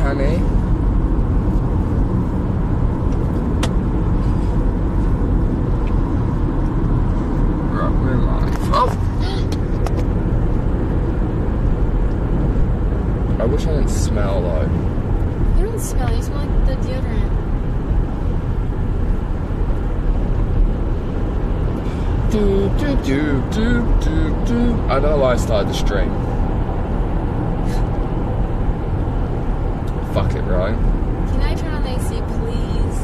honey. Right, we're live. Oh! I wish I didn't smell though. You don't smell, you smell like the deodorant. Do, do, do, do, do, do. I don't know why I started the stream. Fuck it, right? Can I turn on the AC, please?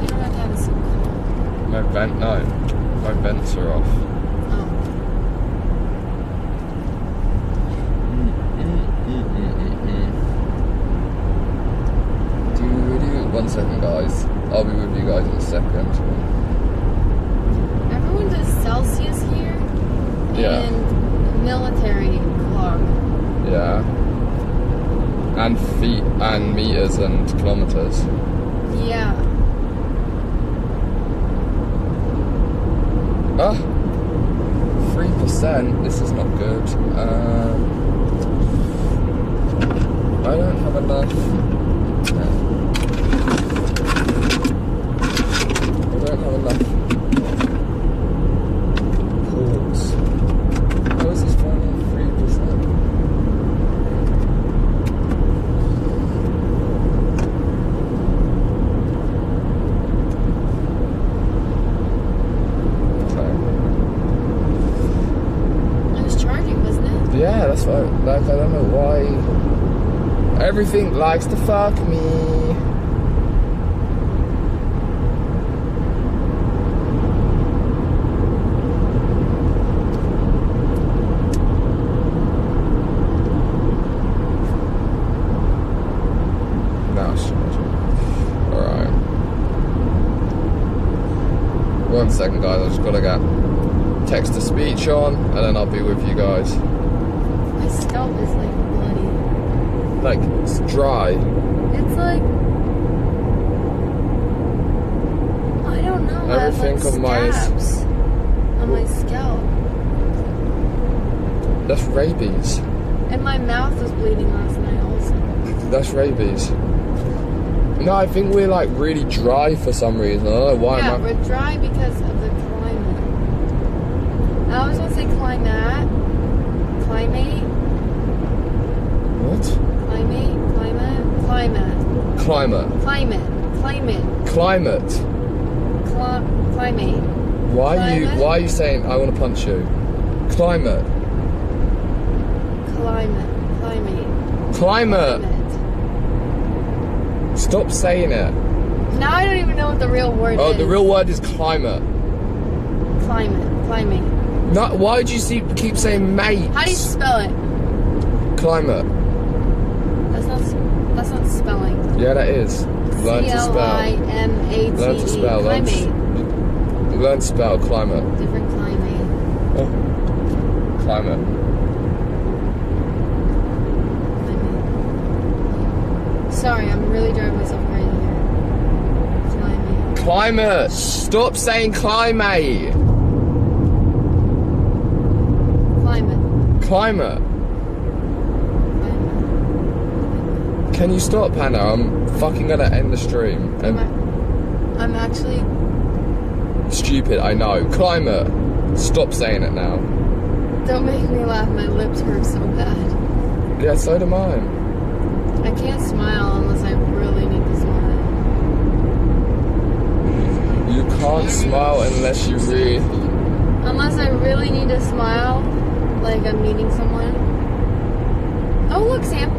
You don't have to have it so cold. My vents are off. Oh. One second, guys. I'll be with you guys in a second. Everyone does Celsius here. Yeah. And military clock. Yeah. And feet and meters and kilometers. Yeah. Ah, 3%. This is not good. I don't have enough. I don't have enough ports. How is this phone on 3%? Yeah, that's right. Like, I don't know why. Everything likes to fuck me. No, shit. Alright. 1 second, guys. I just gotta get text to speech on, and then I'll be with you guys. My scalp is like bloody. Like, it's dry. It's like, I don't know. Everything I have, like, on my scabs on my scalp. That's rabies. And my mouth was bleeding last night also. That's rabies. No, I think we're like really dry for some reason. I don't know why. Yeah, we're dry because of the climate. I always want to say climate. Climate. What? Climate. Climate. Climate. Climate. Climate. Climate. Climate. Climate. Why are you saying I want to punch you? Climate. Climate. Climate. Climate. Stop saying it. Now I don't even know what the real word is. Oh, the real word is climate. Climate. Climate. No, why do you keep saying mate? How do you spell it? Climate. That's not spelling. Yeah, that is. Learn to spell. C-L-I-M-A-T-E. Learn to spell. Climate. Learn to spell climate. Different climate. Oh. Climate. Sorry, I'm really driving myself crazy here. Climate. Climate. Stop saying climate. Climate. Climate. Can you stop, Hannah? I'm fucking gonna end the stream. I'm actually stupid, I know. Climate. Stop saying it now. Don't make me laugh. My lips hurt so bad. Yeah, so do mine. I can't smile unless I really need to smile. You can't smile unless you really... Unless I really need to smile, like I'm meeting someone. Oh, look, Sam.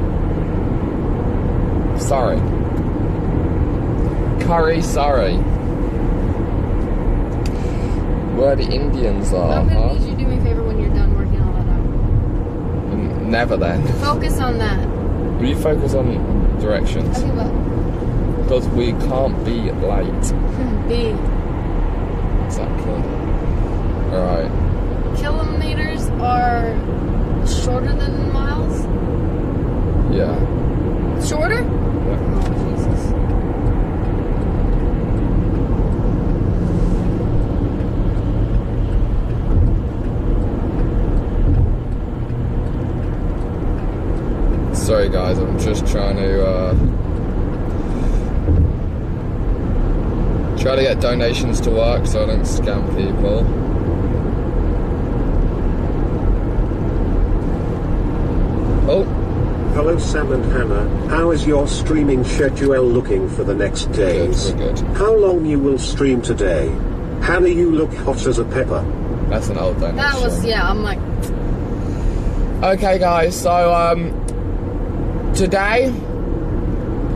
Sorry. Curry, sorry. Where the Indians are, I'm gonna need you to do me a favor when you're done working all that out. Never then. Focus on that. We focus on directions. Okay, what? Because we can't be late. B. Exactly. Alright. Kilometers are shorter than miles? Yeah. Shorter? Yeah. Oh, Jesus. just trying to get donations to work so I don't scam people. Oh. Hello Sam and Hannah, how is your streaming schedule looking for the next days? We're good. How long you will stream today? Hannah, you look hot as a pepper. That's an old donation. That was, yeah, I'm like... Okay guys, so today,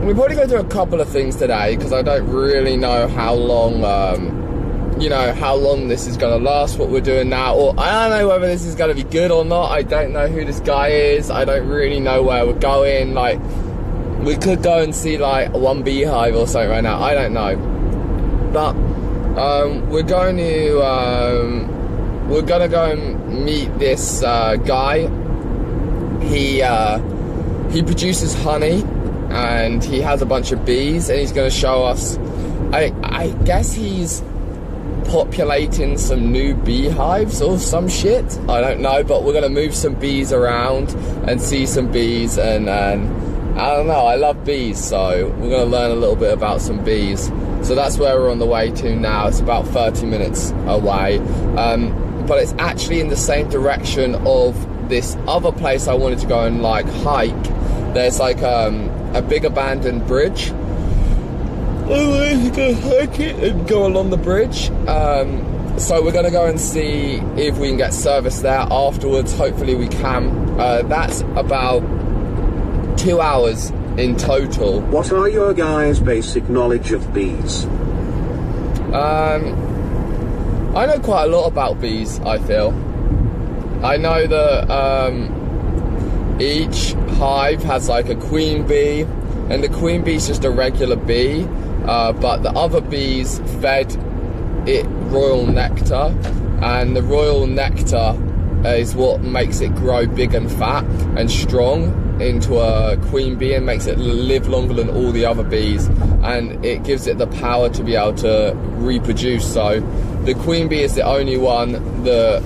we're probably going to do a couple of things today, because I don't really know how long, how long this is going to last, what we're doing now, or I don't know whether this is going to be good or not. I don't know who this guy is. I don't really know where we're going. Like, we could go and see like one beehive or something right now. I don't know. But we're going to go and meet this guy. He produces honey, and he has a bunch of bees, and he's going to show us. I guess he's populating some new beehives or some shit. I don't know, but we're gonna move some bees around and see some bees, and I don't know, I love bees, so we're gonna learn a little bit about some bees. So that's where we're on the way to now. It's about 30 minutes away, but it's actually in the same direction of this other place I wanted to go and like hike. There's like a big abandoned bridge. I'm gonna hike it and go along the bridge. So we're gonna go and see if we can get service there afterwards. Hopefully we can. That's about 2 hours in total. What are your guys' basic knowledge of bees? I know quite a lot about bees, I feel. I know that each hive has like a queen bee, and the queen bee is just a regular bee. But the other bees fed it royal nectar, and the royal nectar is what makes it grow big and fat and strong into a queen bee, and makes it live longer than all the other bees, and it gives it the power to be able to reproduce. So the queen bee is the only one that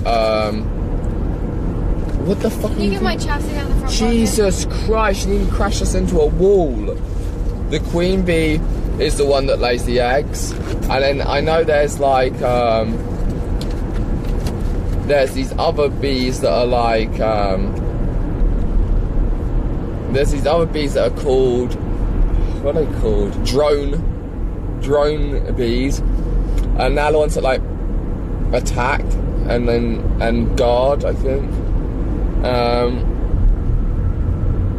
what the fuck? Can you get my chapstick out of the front Jesus Christ, you nearly crashed us into a wall. The queen bee is the one that lays the eggs, and then I know there's like there's these other bees that are like there's these other bees that are called, what are they called? Drone bees, and they're the ones that like attack and guard, I think.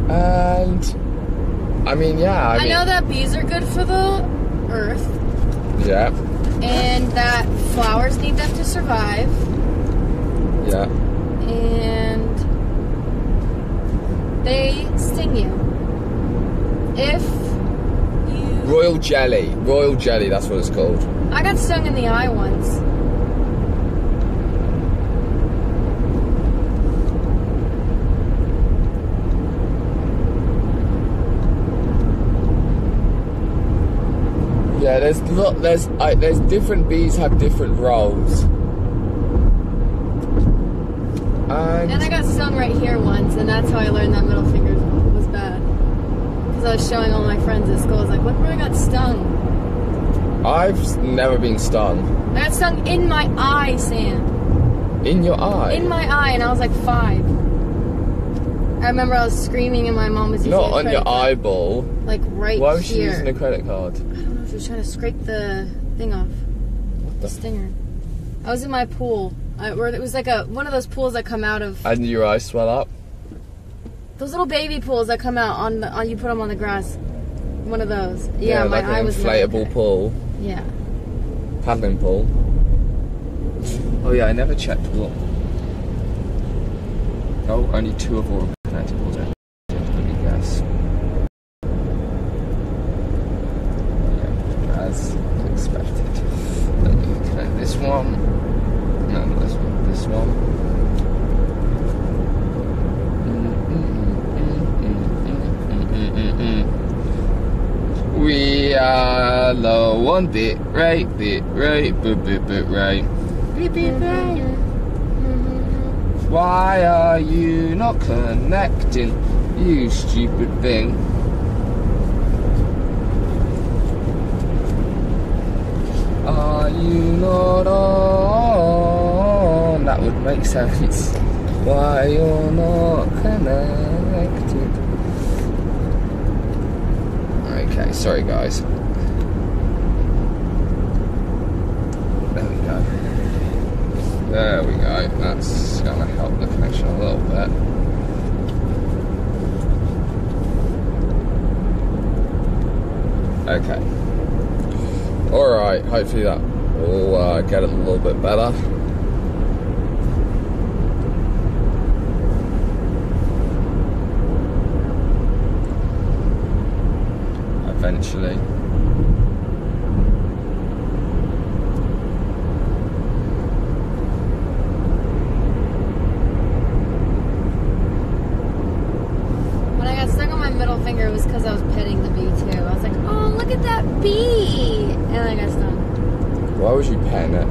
And I mean, yeah. I mean, know that bees are good for the earth. Yeah. And that flowers need them to survive. Yeah. And they sting you. If you... Royal jelly, that's what it's called. I got stung in the eye once. Yeah, there's different bees have different roles. And I got stung right here once, and that's how I learned that middle finger was bad. Because I was showing all my friends at school. I was like, look where I got stung. I've never been stung. I got stung in my eye, Sam. In your eye? In my eye, and I was like 5. I remember I was screaming, and my mom was using not on your eyeball. Like right here. Why was she using a credit card? I don't know if she was trying to scrape the thing off. What the stinger. I was in my pool. Where it was like one of those pools that come out of. And your eyes swell up? Those little baby pools that come out on you put them on the grass. One of those. Yeah, like my eye was inflatable pool. Yeah. Paddling pool. Oh yeah, I never checked what. Oh, only 2 of all connected pools. Let me guess. Yeah, as expected. Let me connect this one. No, not this one. This one. We are low on bit right, bit right. Why are you not connecting, you stupid thing? makes sense. Why you're not connected. Okay, sorry guys. There we go. There we go. That's gonna help the connection a little bit. Okay. Alright, hopefully that will get it a little bit better. Eventually. When I got stuck on my middle finger, it was because I was petting the bee too. I was like, oh, look at that bee! And I got stung. Why was you petting it?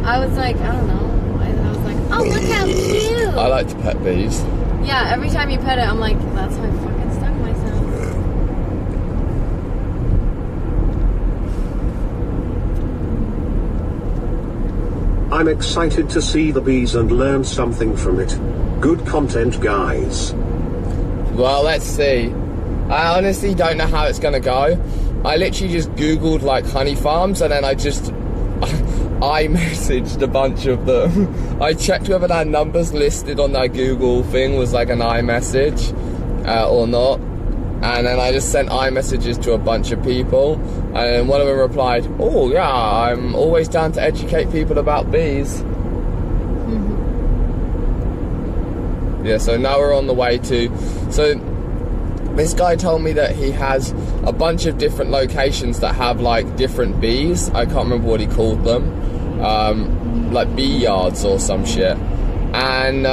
I was like, I don't know. I was like, oh, look how cute! I like to pet bees. Yeah, every time you pet it, I'm like, that's how I fucking stung myself. I'm excited to see the bees and learn something from it. Good content, guys. Well, let's see. I honestly don't know how it's gonna go. I literally just Googled like honey farms and then I just I messaged a bunch of them. I checked whether their numbers listed on their Google thing was like an iMessage or not. And then I just sent iMessages to a bunch of people. And then one of them replied, oh yeah, I'm always down to educate people about bees. Yeah, so now we're on the way to... So this guy told me that he has a bunch of different locations that have like different bees. I can't remember what he called them. Like bee yards or some shit. And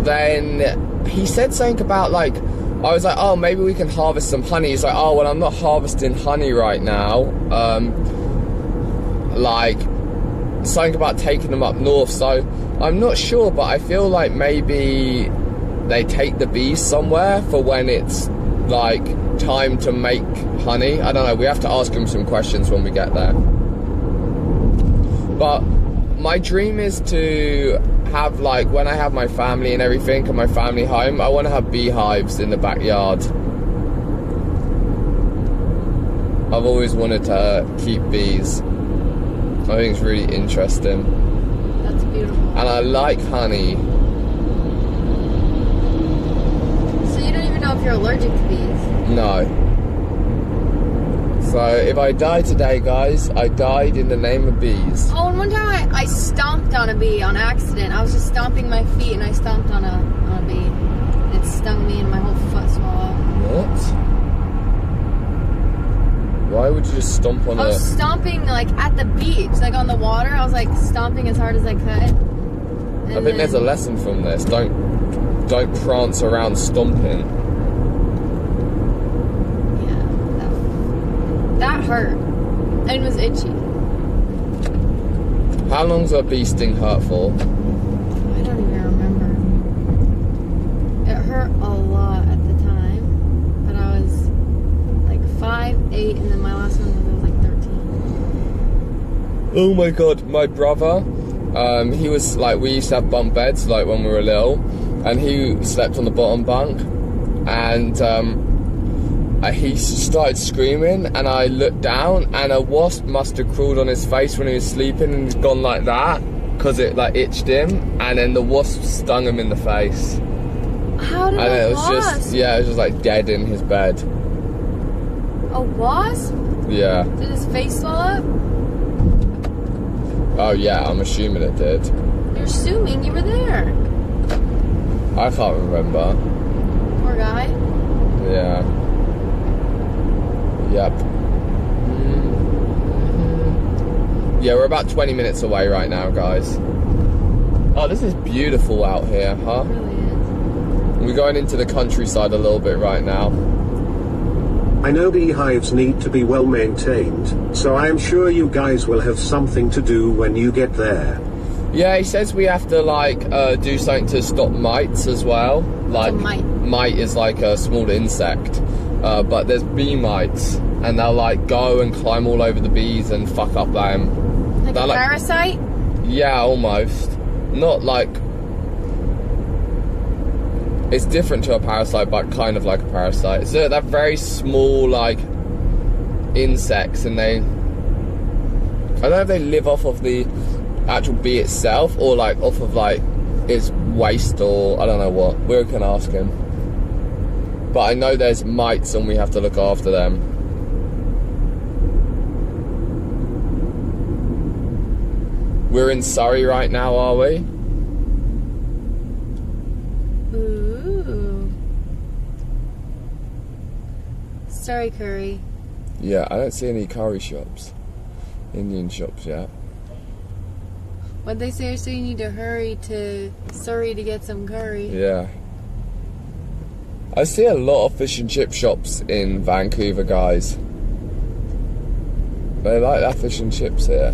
then he said something about like... I was like, oh, maybe we can harvest some honey. He's like, oh, well, I'm not harvesting honey right now. Like, something about taking them up north. So I'm not sure, but I feel like maybe they take the bees somewhere for when it's like time to make honey. I don't know, we have to ask him some questions when we get there. But my dream is to have like, when I have my family and everything and my family home, I want to have beehives in the backyard. I've always wanted to keep bees. I think it's really interesting. That's beautiful. And I like honey. So you don't even know if you're allergic to bees? No. So if I die today, guys, I died in the name of bees. Oh, and one time I stomped on a bee on accident. I was just stomping my feet and I stomped on a bee. It stung me and my whole foot swelled up. What? Why would you just stomp on I was stomping like at the beach, like on the water. I was like stomping as hard as I could. I think there's a lesson from this. Don't prance around stomping. Yeah, that hurt. And it was itchy. How long's a bee sting hurt for? I don't even remember. It hurt a lot at the time, but I was like 5, 8, and then my last one was like 13. Oh my god, my brother, he was like, we used to have bunk beds like when we were little, and he slept on the bottom bunk, and he started screaming, and I looked down and a wasp must have crawled on his face when he was sleeping and he's gone like that because it like itched him, and then the wasp stung him in the face. How did and a it was wasp? just, yeah, it was just like dead in his bed. A wasp? Yeah. Did his face swell up? Oh yeah, I'm assuming it did. You're assuming you were there. I can't remember. Poor guy. Yeah. Yep. Yeah, we're about 20 minutes away right now, guys. Oh, this is beautiful out here, huh? It really is. We're going into the countryside a little bit right now. I know beehives need to be well maintained, so I am sure you guys will have something to do when you get there. Yeah, he says we have to like do something to stop mites as well. Like What's a mite? Mite is like a small insect, but there's bee mites, and they'll like go and climb all over the bees and fuck up them. Like They're a like- parasite? Yeah, almost. Not like... It's different to a parasite, but kind of like a parasite. So they're very small, like, insects, and they... I don't know if they live off of the actual bee itself, or like off of like its waste, or I don't know what. We can ask him. But I know there's mites and we have to look after them. We're in Surrey right now, are we? Ooh. Surrey curry. Yeah, I don't see any curry shops. Indian shops yet. What'd they say? So you need to hurry to Surrey to get some curry. Yeah. I see a lot of fish and chip shops in Vancouver, guys. They like that fish and chips here.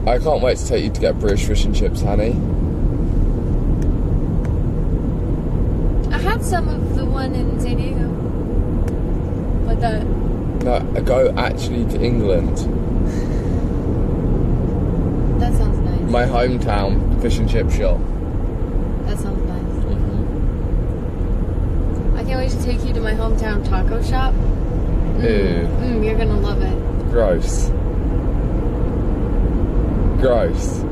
I can't wait to take you to get British fish and chips, honey. I had some of the one in San Diego. But the... No, I go actually to England. That sounds nice. My hometown fish and chip shop. That sounds nice. I can't wait to take you to my hometown taco shop. Ew. You're gonna love it. Gross. Gross.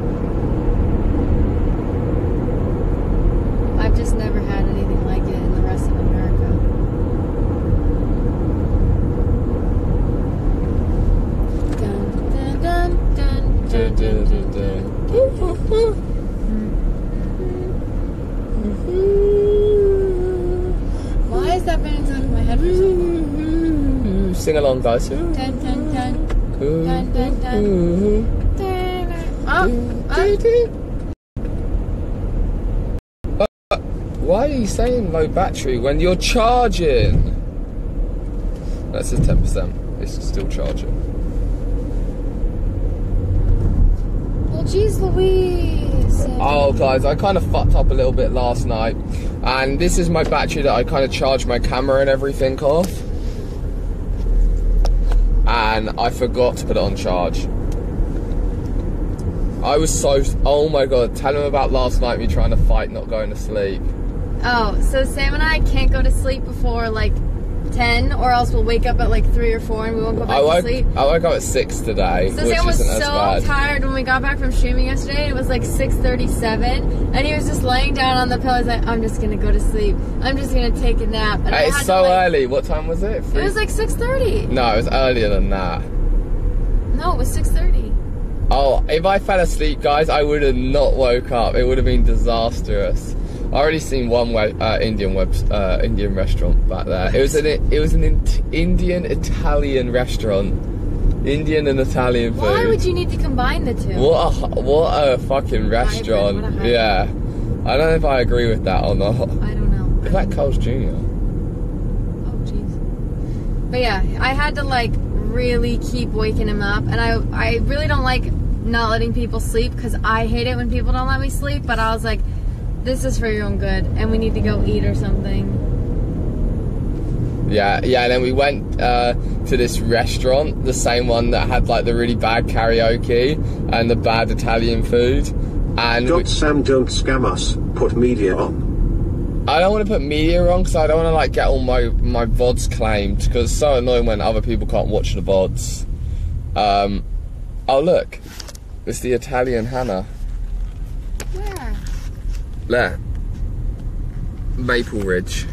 I've just never had anything like it in the rest of America. Dun, dun, dun, dun, dun, dun, dun, dun. Why has that been inside of my head for so long? Sing along, guys. Dun, dun, dun. Dun, dun, dun. Why are you saying low battery when you're charging? That says 10%. It's still charging. Well, geez Louise. Oh, guys, I kind of fucked up a little bit last night. And this is my battery that I kind of charged my camera and everything off. And I forgot to put it on charge. I was so... Oh my god, tell him about last night, me trying to fight not going to sleep. Oh, so Sam and I can't go to sleep before like 10, or else we'll wake up at like 3 or 4 and we won't go back to sleep. I woke up at 6 today, so which Sam was isn't as so bad. tired when we got back from streaming yesterday. It was like 6:37, and he was just laying down on the pillow. He's like, I'm just gonna go to sleep. I'm just gonna take a nap. And Hey, it's so early. What time was it? It was like 6:30. No, it was earlier than that. No, it was 6:30. Oh, if I fell asleep, guys, I would have not woke up. It would have been disastrous. I already seen one Indian restaurant back there. It was an Indian Italian restaurant. Indian and Italian food. Why would you need to combine the two? What a fucking restaurant. What a hybrid. Yeah. I don't know if I agree with that or not. I don't know. Is that Carl's Jr.? Oh, jeez. But yeah, I had to like really keep waking him up, and I really don't like not letting people sleep, because I hate it when people don't let me sleep. But I was like, this is for your own good, and we need to go eat or something. Yeah, and then we went to this restaurant, the same one that had like the really bad karaoke and the bad Italian food. And Sam, don't scam us. Put media on. I don't want to put media on, because I don't want to like get all my VODs claimed, because it's so annoying when other people can't watch the VODs. Oh look, it's the Italian Hannah. Where? There. Maple Ridge.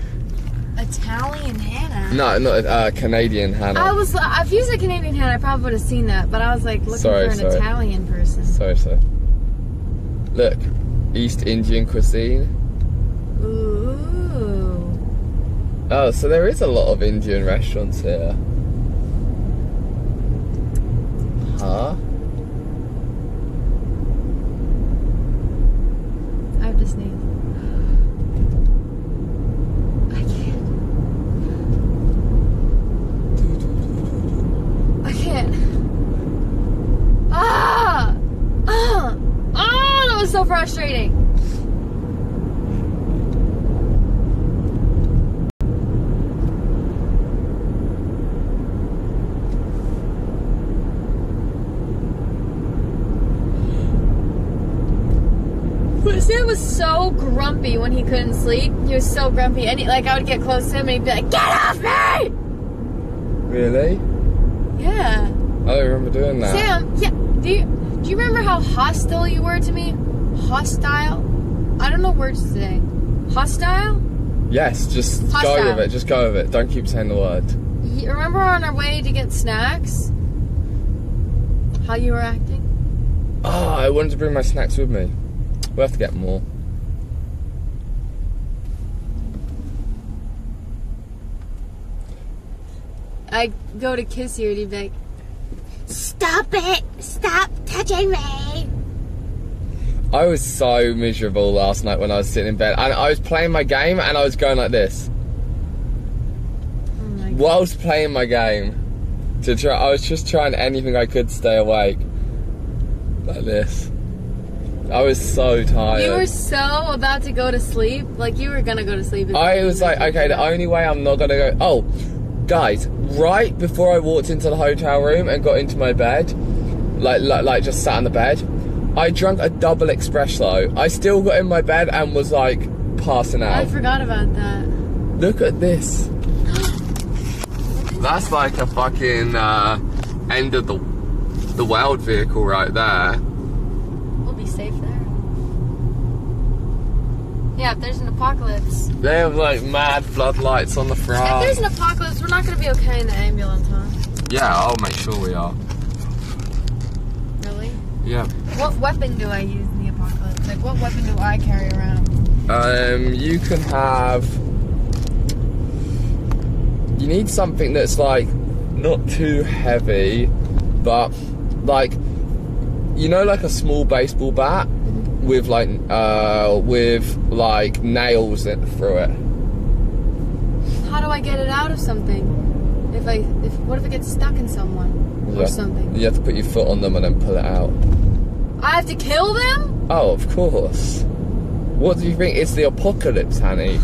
Italian Hannah? No, not Canadian Hannah. I've used a Canadian Hannah, I probably would have seen that, but I was like looking for an Italian person. Sorry. Look, East Indian cuisine. Ooh. Oh, so there is a lot of Indian restaurants here. Huh? I have to sneeze. I can't. That was so frustrating. was so grumpy when he couldn't sleep. He was so grumpy, and I would get close to him, and he'd be like, "Get off me!" Really? Yeah. I don't remember doing that. Sam, yeah. Do you remember how hostile you were to me? Hostile? I don't know words to say. Hostile? Yes, just Hostile. go with it. Just go with it. Don't keep saying the word. You remember on our way to get snacks? How you were acting? Oh, I wanted to bring my snacks with me. We'll have to get more. I go to kiss you and you'd be like, "Stop it! Stop touching me!" I was so miserable last night when I was sitting in bed, and I was playing my game and I was going like this. Oh my God. Whilst playing my game, I was just trying anything I could to stay awake. Like this. I was so tired. You were so about to go to sleep, like you were gonna go to sleep. I was like, okay, the only way I'm not gonna go. Oh, guys, right before I walked into the hotel room and got into my bed, like just sat on the bed, I drank a double espresso. I still got in my bed and was like passing out. I forgot about that. Look at this. That's like a fucking end of the world vehicle right there. We'll be safe there. Yeah, if there's an apocalypse. They have like mad floodlights on the front. If there's an apocalypse, we're not going to be okay in the ambulance, huh? Yeah, I'll make sure we are. Really? Yeah. What weapon do I use in the apocalypse? Like, what weapon do I carry around? You can have... You need something that's like, not too heavy, but like, you know, like a small baseball bat with like nails through it. How do I get it out of something? What if it gets stuck in someone or something? You have to put your foot on them and then pull it out. I have to kill them? Oh, of course. What do you think? It's the apocalypse, honey.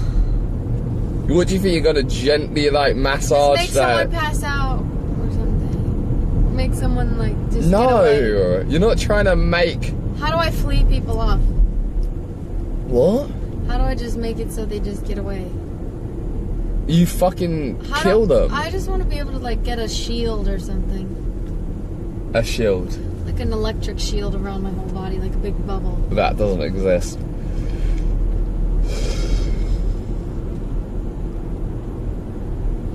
What do you think? You're gonna gently like massage Just make someone pass out or something. Make someone like just get away. You're not trying to make. How do I flee people off? What? How do I just make it so they just get away? You fucking kill them. I just want to be able to like get a shield or something. A shield. Like an electric shield around my whole body, like a big bubble. That doesn't exist.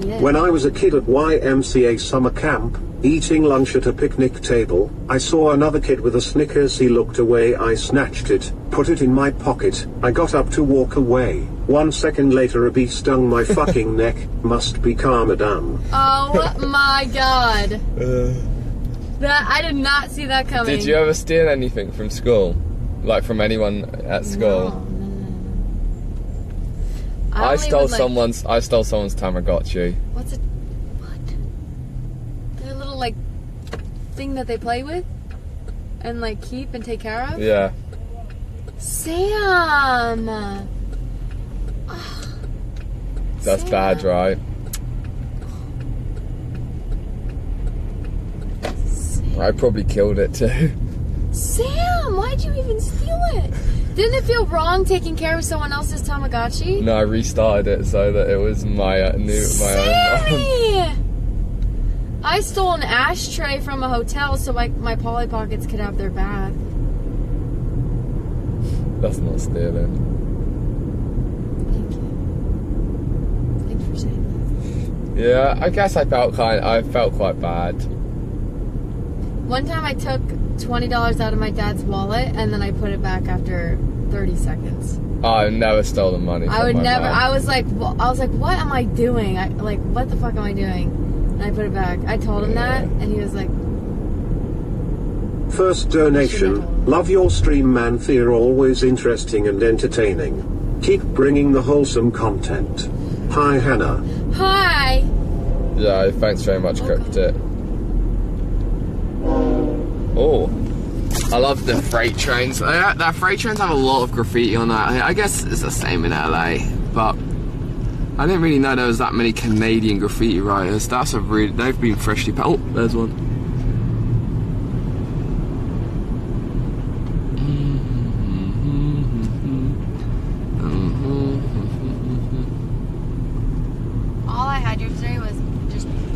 Yeah. When I was a kid at YMCA summer camp, eating lunch at a picnic table, I saw another kid with a Snickers. He looked away. I snatched it, put it in my pocket. I got up to walk away. 1 second later a bee stung my fucking neck. Must be Karmadam. Oh my God. I did not see that coming. Did you ever steal anything from school? Like from anyone at school? No. I stole someone's Tamagotchi. What's it? What? Their little like thing that they play with and like keep and take care of? Yeah. Sam! That's Sam. bad, right? Sam. I probably killed it too. Sam, why'd you even steal it? Didn't it feel wrong taking care of someone else's Tamagotchi? No, I restarted it so that it was my own. Sammy! I stole an ashtray from a hotel so my Polly Pockets could have their bath. That's not stealing. Thank you. Thanks for saying that. Yeah, I guess I felt quite bad. One time I took $20 out of my dad's wallet and then I put it back after 30 seconds. I've never stolen money from I would my never. mom. I was like, what am I doing? What the fuck am I doing? And I put it back. I told him that, and he was like, First donation. Love your stream, man. They're always interesting and entertaining. Keep bringing the wholesome content. Hi, Hannah. "Hi." Yeah, thanks very much, Cryptic. Oh, I love the freight trains. That freight trains have a lot of graffiti on that. I guess it's the same in LA, but I didn't really know there was that many Canadian graffiti writers. They've been freshly. Oh, there's one.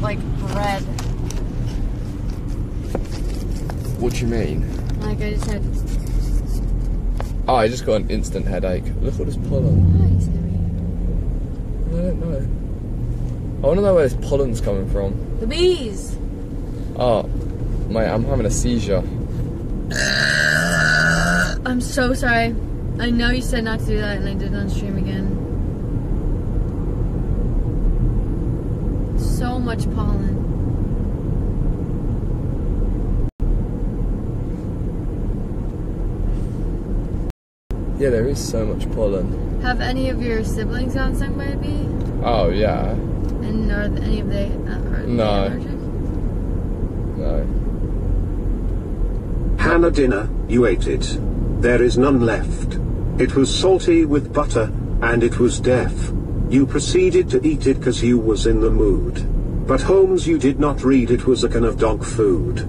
like bread. What do you mean? Like I just had. Oh, I just got an instant headache. Look at this pollen. Why, Sammy? I don't know. I want to know where this pollen's coming from. The bees. Oh, mate, I'm having a seizure. I'm so sorry. I know you said not to do that, and I did it on stream again. So much pollen. Yeah, there is so much pollen. Have any of your siblings gotten stung by a bee? Oh, yeah. And are any of they are No. allergic? No. Hannah, dinner, you ate it. There is none left. It was salty with butter, and it was deaf. You proceeded to eat it 'cause you was in the mood. But Holmes, you did not read it was a can of dog food.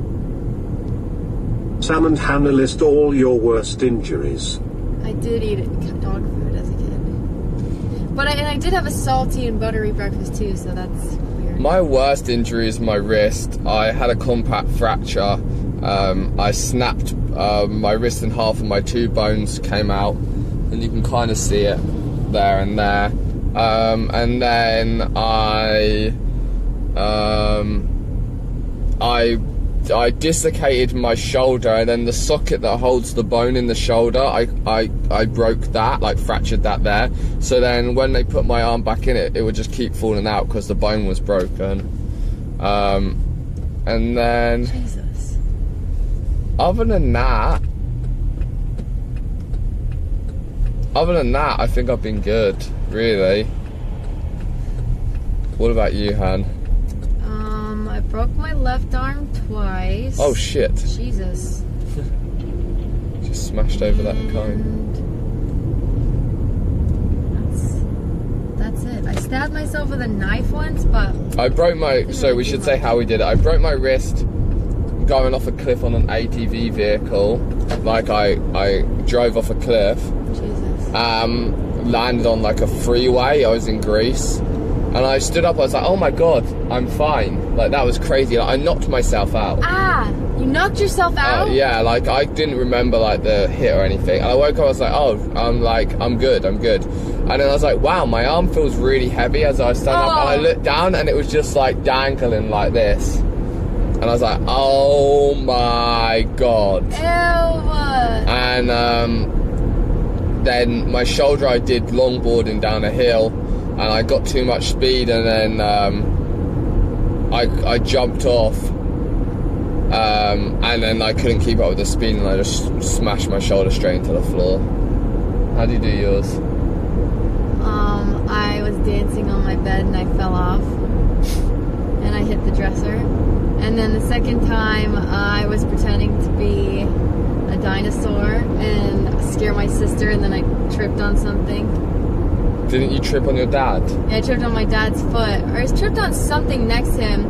Sam and Hannah, list all your worst injuries. I did eat dog food as a kid. But I did have a salty and buttery breakfast too, so that's weird. My worst injury is my wrist. I had a compact fracture. I snapped my wrist in half and my two bones came out. And you can kind of see it there and there. And then I dislocated my shoulder, and then the socket that holds the bone in the shoulder, I broke that, like fractured that there. So then when they put my arm back in it, it would just keep falling out because the bone was broken. And then Jesus. other than that, I think I've been good, really. What about you, Han? I broke my left arm twice. Oh shit! Jesus. Just smashed over that cone. That's it. I stabbed myself with a knife once, but I broke my. So we should say how we did it. I broke my wrist going off a cliff on an ATV vehicle. Like I drove off a cliff. Jesus. Landed on like a freeway. I was in Greece. And I stood up, I was like, oh my god, I'm fine. Like, that was crazy. Like, I knocked myself out. Ah, you knocked yourself out? Yeah, like, I didn't remember, like, the hit or anything. And I woke up, I was like, oh, I'm good. And then I was like, wow, my arm feels really heavy as I stand up. And I looked down, and it was just, like, dangling like this. And I was like, oh my god. Ew. And, then my shoulder, I did longboarding down a hill. And I got too much speed, and then I jumped off, and then I couldn't keep up with the speed, and I just smashed my shoulder straight into the floor. How do you do yours? I was dancing on my bed and I fell off, and I hit the dresser. And then the second time, I was pretending to be a dinosaur and scare my sister, and then I tripped on something. Didn't you trip on your dad? Yeah, I tripped on my dad's foot. Or I tripped on something next to him.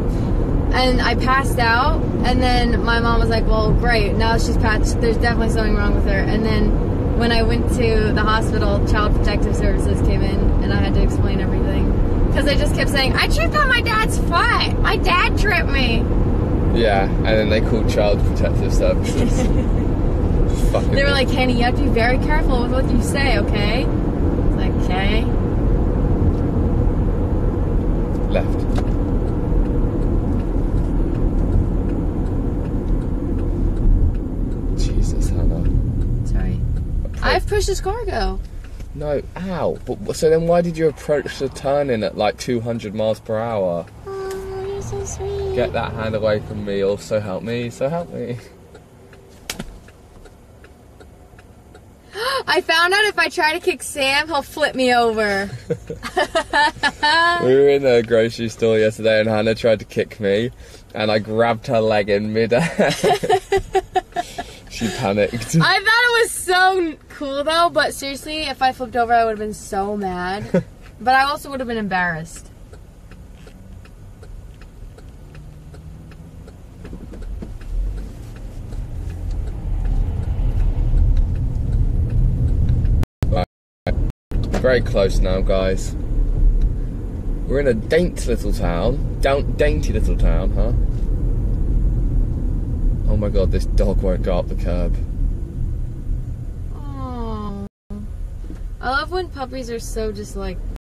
And I passed out. And then my mom was like, well, great. Now she's passed. There's definitely something wrong with her. And then when I went to the hospital, Child Protective Services came in. And I had to explain everything. Because they just kept saying, I tripped on my dad's foot. My dad tripped me. Yeah, and then they called Child Protective Services. They were like, Henny, you have to be very careful with what you say, okay? Okay. Left. Jesus, Hannah. Sorry. I've pushed this cargo. No, ow. But so then why did you approach the turn-in at like 200 miles per hour? Oh, you're so sweet. Get that hand away from me, also help me, so help me. I found out if I try to kick Sam, he'll flip me over. We were in a grocery store yesterday and Hannah tried to kick me and I grabbed her leg in mid-air. She panicked. I thought it was so cool though, but seriously, if I flipped over, I would have been so mad. But I also would have been embarrassed. Very close now, guys. We're in a dainty little town. Dainty little town, huh? Oh my god, this dog won't go up the curb. Oh, I love when puppies are so just like